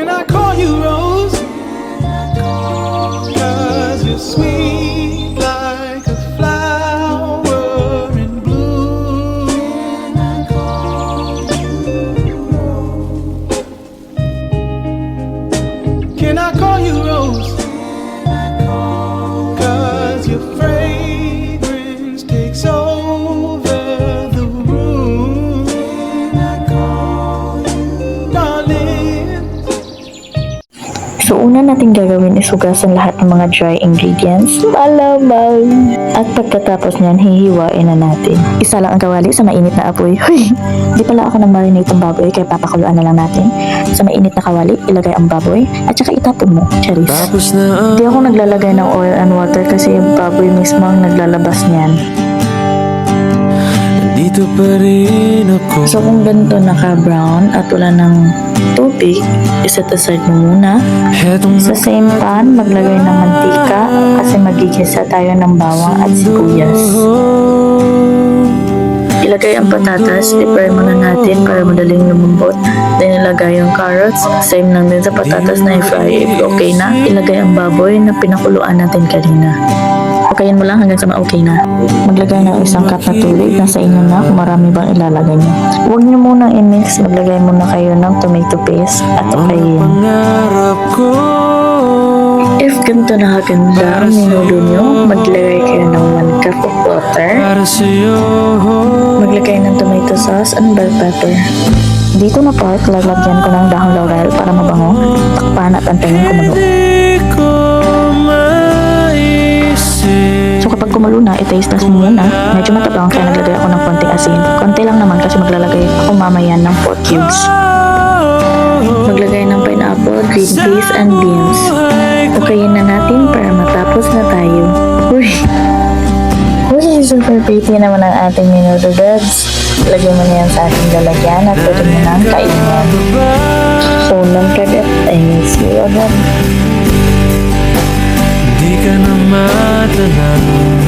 Can I call you Rose? 'Cause you're sweet like a flower in bloom. Can I call you Rose? 'Cause your fragrance takes over the room. Darling. So una natin gagawin is hugasan lahat ng mga dry ingredients, malamang. At pagkatapos niyan, hihiwain na natin. Isa lang ang kawali sa mainit na apoy. Huy! Di pala ako nang marinate ang baboy, kaya papakuluan na lang natin. Sa mainit na kawali, ilagay ang baboy at saka itapon mo, charis. Di ako naglalagay ng oil and water kasi yung baboy mismo ang naglalabas niyan. Dito pa rin ako. So kung ganito naka-brown at wala ng tubig, iset aside mo muna. Sa same pan, maglagay ng mantika kasi magigisa tayo ng bawang at sibuyas. Ilagay ang patatas, i-fry muna natin para madaling lumambot. Then ilagay yung carrots, same lang din sa patatas na i-fry. If okay na, ilagay ang baboy na pinakuluan natin kanina. Okayin mo lang hanggang sa ma-okay na. Maglagay ng isang cup na tubig, nasa inyo na kung marami bang ilalagay nyo. Huwag nyo munang i-mix, maglagay muna kayo ng tomato paste at okayin. If ganito nakaganda ang minudo nyo, maglagay kayo ng 1 cup of water. Maglagay ng tomato sauce and bell pepper. Dito na part, lalagyan ko ng dahon laurel para mabango. Takpan at antayin kumulo. So kapag kumulo na, i-taste test mo muna. Medyo matabang kaya naglagay ako ng konting asin. Konti lang naman kasi maglalagay ako mamaya ng pork cubes. Maglagay ng pineapple, green peas, and beans. Okayin na natin para matapos na tayo. Uy! Super pretty naman ang ating minuto, dudes. Lagyan mo na yan sa ating lalagyan at pwede mo nang kainin. Unang kagat ay siya agad. Di ka na matanaw.